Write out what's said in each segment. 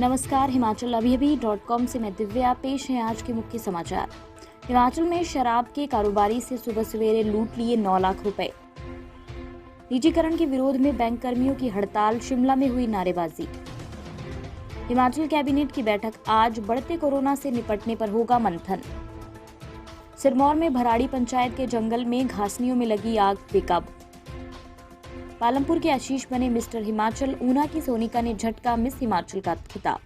नमस्कार, हिमाचल अभी.com से मैं दिव्या। पेश है आज के मुख्य समाचार। हिमाचल में शराब के कारोबारी से सुबह सवेरे लूट लिए 9 लाख रुपए। निजीकरण के विरोध में बैंक कर्मियों की हड़ताल, शिमला में हुई नारेबाजी। हिमाचल कैबिनेट की बैठक आज, बढ़ते कोरोना से निपटने पर होगा मंथन। सिरमौर में भराड़ी पंचायत के जंगल में घासनियों में लगी आग, बेकाबू। पालमपुर के आशीष बने मिस्टर हिमाचल, ऊना की सोनिका ने झटका मिस हिमाचल का खिताब।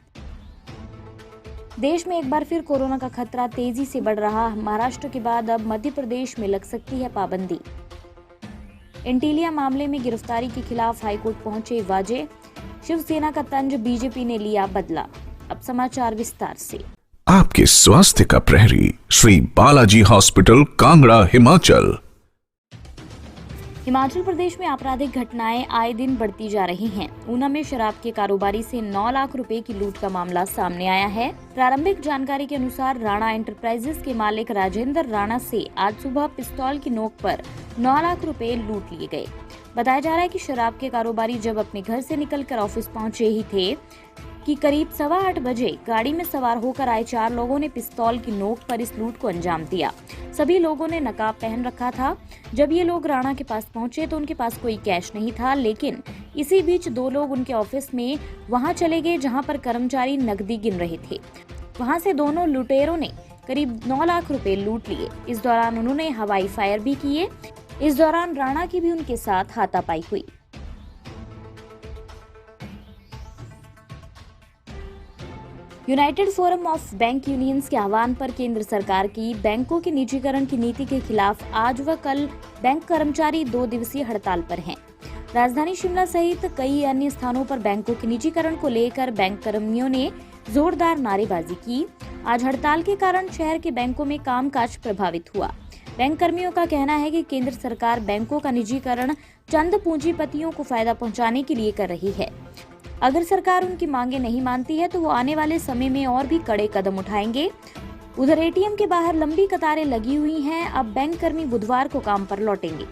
देश में एक बार फिर कोरोना का खतरा तेजी से बढ़ रहा। महाराष्ट्र के बाद अब मध्य प्रदेश में लग सकती है पाबंदी। एंटीलिया मामले में गिरफ्तारी के खिलाफ हाईकोर्ट पहुंचे वाजे। शिवसेना का तंज, बीजेपी ने लिया बदला। अब समाचार विस्तार से। आपके स्वास्थ्य का प्रहरी, श्री बालाजी हॉस्पिटल, कांगड़ा, हिमाचल। हिमाचल प्रदेश में आपराधिक घटनाएं आए दिन बढ़ती जा रही हैं। ऊना में शराब के कारोबारी से 9 लाख रुपए की लूट का मामला सामने आया है। प्रारंभिक जानकारी के अनुसार राणा एंटरप्राइजेस के मालिक राजेंद्र राणा से आज सुबह पिस्तौल की नोक पर 9 लाख रुपए लूट लिए गए। बताया जा रहा है कि शराब के कारोबारी जब अपने घर से निकलकर ऑफिस पहुंचे ही थे कि करीब 7:15 बजे गाड़ी में सवार होकर आए 4 लोगों ने पिस्तौल की नोक पर इस लूट को अंजाम दिया। सभी लोगों ने नकाब पहन रखा था। जब ये लोग राणा के पास पहुंचे तो उनके पास कोई कैश नहीं था, लेकिन इसी बीच 2 लोग उनके ऑफिस में वहां चले गए जहां पर कर्मचारी नकदी गिन रहे थे। वहां से दोनों लुटेरों ने करीब 9 लाख रुपए लूट लिए। इस दौरान उन्होंने हवाई फायर भी किए। इस दौरान राणा की भी उनके साथ हाथापाई हुई। United forum of bank unions के आह्वान पर केंद्र सरकार की बैंकों के निजीकरण की नीति के खिलाफ आज व कल बैंक कर्मचारी 2 दिवसीय हड़ताल पर हैं। राजधानी शिमला सहित कई अन्य स्थानों पर बैंकों के निजीकरण को लेकर बैंक कर्मियों ने जोरदार नारेबाजी की। आज हड़ताल के कारण शहर के बैंकों में कामकाज प्रभावित हुआ। बैंक कर्मियों का कहना है कि केंद्र सरकार बैंकों का निजीकरण चंद पूंजीपतियों को फायदा पहुंचाने के लिए कर रही है। अगर सरकार उनकी मांगे नहीं मानती है तो वो आने वाले समय में और भी कड़े कदम उठाएंगे। उधर एटीएम के बाहर लंबी कतारें लगी हुई हैं। अब बैंक कर्मी बुधवार को काम पर लौटेंगे।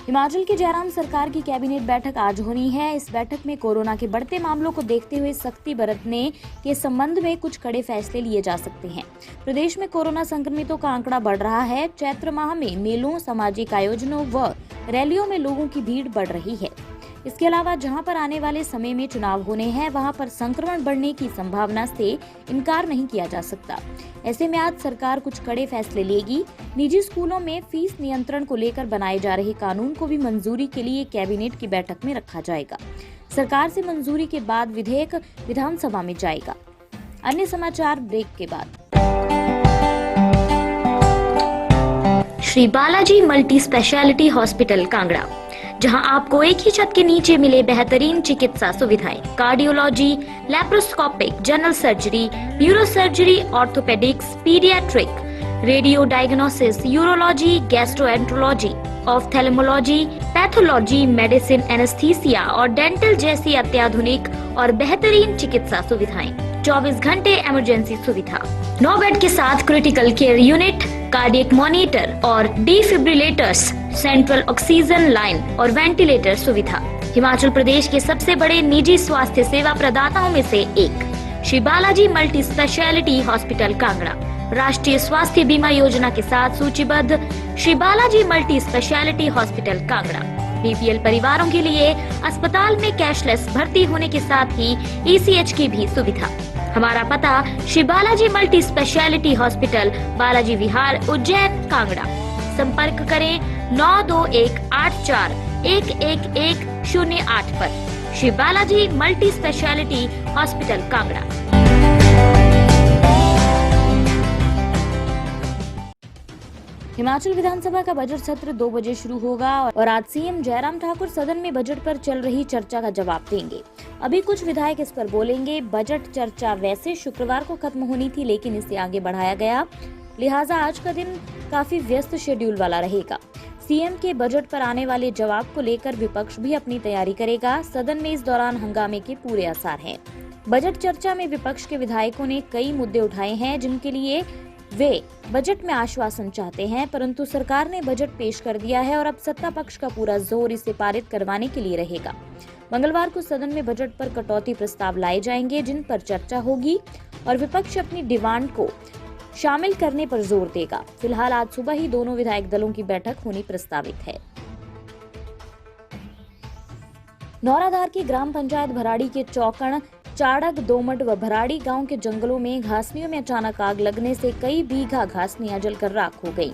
हिमाचल की जयराम सरकार की कैबिनेट बैठक आज होनी है। इस बैठक में कोरोना के बढ़ते मामलों को देखते हुए सख्ती बरतने के संबंध में कुछ कड़े फैसले लिए जा सकते हैं। प्रदेश में कोरोना संक्रमितों का आंकड़ा बढ़ रहा है। चैत्र माह में मेलों, सामाजिक आयोजनों व रैलियों में लोगों की भीड़ बढ़ रही है। इसके अलावा जहां पर आने वाले समय में चुनाव होने हैं, वहां पर संक्रमण बढ़ने की संभावना से इनकार नहीं किया जा सकता। ऐसे में आज सरकार कुछ कड़े फैसले लेगी। निजी स्कूलों में फीस नियंत्रण को लेकर बनाए जा रहे कानून को भी मंजूरी के लिए कैबिनेट की बैठक में रखा जाएगा। सरकार से मंजूरी के बाद विधेयक विधानसभा में जाएगा। अन्य समाचार ब्रेक के बाद। Shri Balaji multi speciality hospital, Kangra, जहां आपको एक ही छत के नीचे मिले बेहतरीन चिकित्सा सुविधाएं, cardiology, laparoscopic, general surgery, neuro surgery, orthopaedics, paediatric, radio diagnosis, urology, gastroenterology, ophthalmology, pathology, medicine, anaesthesia और डेंटल जैसी अत्याधुनिक और बेहतरीन चिकित्सा सुविधाएं, 24 घंटे इमरजेंसी सुविधा, 9 बेड के साथ critical care unit, cardiac monitor और डिफिब्रिलेटर्स, सेंट्रल ऑक्सीजन लाइन और वेंटिलेटर सुविधा। हिमाचल प्रदेश के सबसे बड़े निजी स्वास्थ्य सेवा प्रदाताओं में से एक Shri Balaji multi speciality hospital, Kangra, राष्ट्रीय स्वास्थ्य बीमा योजना के साथ सूचीबद्ध Shri Balaji multi speciality hospital, Kangra, BPL परिवारों के लिए अस्पताल में कैशलेस भर्ती होने के साथ ही ईसीएच की भी सुविधा। हमारा पता Shri Balaji multi speciality hospital, Balaji Vihar, Ujjain, Kangra. संपर्क करें 9218411108 पर। Shri Balaji multi speciality hospital, Kangra. Himachal विधानसभा का बजट सत्र 2 बजे शुरू होगा और आज सीएम जयराम ठाकुर सदन में बजट पर चल रही चर्चा का जवाब देंगे। अभी कुछ विधायक इस पर बोलेंगे। बजट चर्चा वैसे शुक्रवार को खत्म होनी थी, लेकिन इसे आगे बढ़ाया गया, लिहाजा आज का दिन काफी व्यस्त शेड्यूल वाला रहेगा। सीएम के बजट पर आने वाले जवाब को लेकर विपक्ष भी अपनी तैयारी करेगा। सदन में इस दौरान हंगामे के पूरे आसार हैं। बजट चर्चा में विपक्ष के विधायकों ने कई मुद्दे उठाए हैं जिनके लिए वे बजट में आश्वासन चाहते हैं, परंतु सरकार ने बजट पेश कर दिया है और अब सत्ता पक्ष का पूरा जोर इसे पारित करवाने के लिए रहेगा। मंगलवार को सदन में बजट पर कटौती प्रस्ताव लाए जाएंगे, जिन पर चर्चा होगी और विपक्ष अपनी डिमांड को शामिल करने पर जोर देगा। फिलहाल आज सुबह ही दोनों विधायक दलों की बैठक होनी प्रस्तावित है। नौराधार की ग्राम पंचायत भराड़ी के चौकण, चाड़क, दोमट व भराड़ी गांव के जंगलों में घासनियों में अचानक आग लगने से कई बीघा घासनियां जलकर राख हो गयी।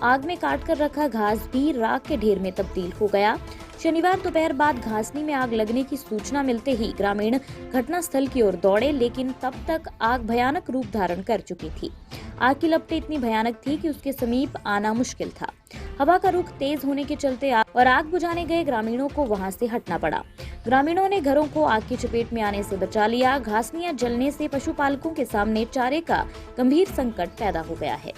आग में काटकर रखा घास भी राख के ढेर में तब्दील हो गया। शनिवार दोपहर बाद घासनी में आग लगने की सूचना मिलते ही ग्रामीण घटनास्थल की ओर दौड़े, लेकिन तब तक आग भयानक रूप धारण कर चुकी थी। आग की लपटें इतनी भयानक थी कि उसके समीप आना मुश्किल था। हवा का रुख तेज होने के चलते आग बुझाने गए ग्रामीणों को वहां से हटना पड़ा। ग्रामीणों ने घरों को आग की चपेट में आने से बचा लिया। घासनियां जलने से पशुपालकों के सामने चारे का गंभीर संकट पैदा हो गया है।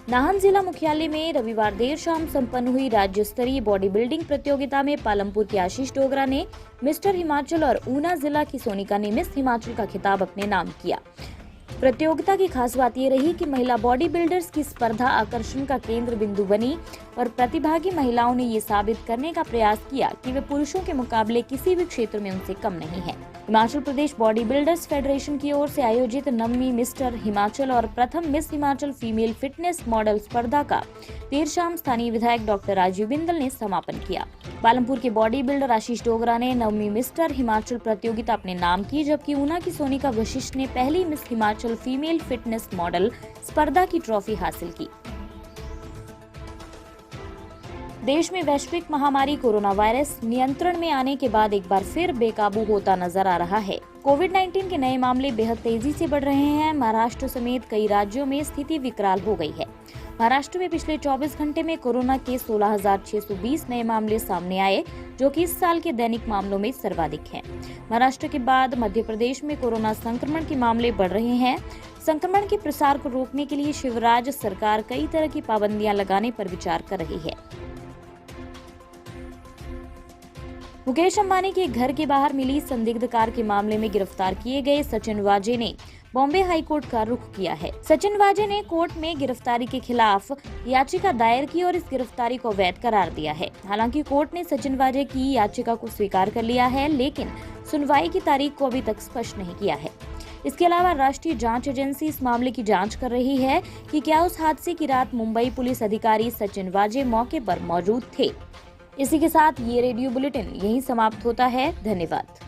नाहन जिला मुख्यालय में रविवार देर शाम संपन्न हुई राज्य स्तरीय बॉडी बिल्डिंग प्रतियोगिता में पालमपुर के आशीष डोगरा ने मिस्टर हिमाचल और ऊना जिला की सोनिका ने मिस हिमाचल का खिताब अपने नाम किया। प्रतियोगिता की खास बात ये रही कि महिला बॉडी बिल्डर्स की स्पर्धा आकर्षण का केंद्र बिंदु बनी और प्रतिभागी महिलाओं ने ये साबित करने का प्रयास किया कि वे पुरुषों के मुकाबले किसी भी क्षेत्र में उनसे कम नहीं है। Himachal Pradesh body builders federation की ओर से आयोजित 9वीं मिस्टर हिमाचल और प्रथम miss Himachal female fitness model स्पर्धा का देर शाम स्थानीय विधायक डॉक्टर राजीव बिंदल ने समापन किया। पालमपुर के बॉडी बिल्डर आशीष डोगरा ने 9वीं मिस्टर हिमाचल प्रतियोगिता अपने नाम की, जबकि ऊना की सोनिका वशिष्ठ ने पहली miss Himachal female fitness model स्पर्धा की ट्रॉफी हासिल की। देश में वैश्विक महामारी कोरोना वायरस नियंत्रण में आने के बाद एक बार फिर बेकाबू होता नजर आ रहा है। कोविड-19 के नए मामले बेहद तेजी से बढ़ रहे हैं। महाराष्ट्र समेत कई राज्यों में स्थिति विकराल हो गई है। महाराष्ट्र में पिछले 24 घंटे में कोरोना के 16,620 नए मामले सामने आए, जो कि इस साल के दैनिक मामलों में सर्वाधिक हैं। महाराष्ट्र के बाद मध्य प्रदेश में कोरोना संक्रमण के मामले बढ़ रहे हैं। संक्रमण के प्रसार को रोकने के लिए शिवराज सरकार कई तरह की पाबंदियां लगाने पर विचार कर रही है। मुकेश अंबानी के घर के बाहर मिली संदिग्ध कार के मामले में गिरफ्तार किए गए सचिन वाजे ने बॉम्बे हाई कोर्ट का रुख किया है। सचिन वाजे ने कोर्ट में गिरफ्तारी के खिलाफ याचिका दायर की और इस गिरफ्तारी को वैध करार दिया है। हालांकि कोर्ट ने सचिन वाजे की याचिका को स्वीकार कर लिया है, लेकिन सुनवाई की तारीख को अभी तक स्पष्ट नहीं किया है। इसके अलावा राष्ट्रीय जांच एजेंसी इस मामले की जांच कर रही है कि क्या उस हादसे की रात मुंबई पुलिस अधिकारी सचिन वाजे मौके पर मौजूद थे। इसी के साथ ये रेडियो बुलेटिन यहीं समाप्त होता है। धन्यवाद।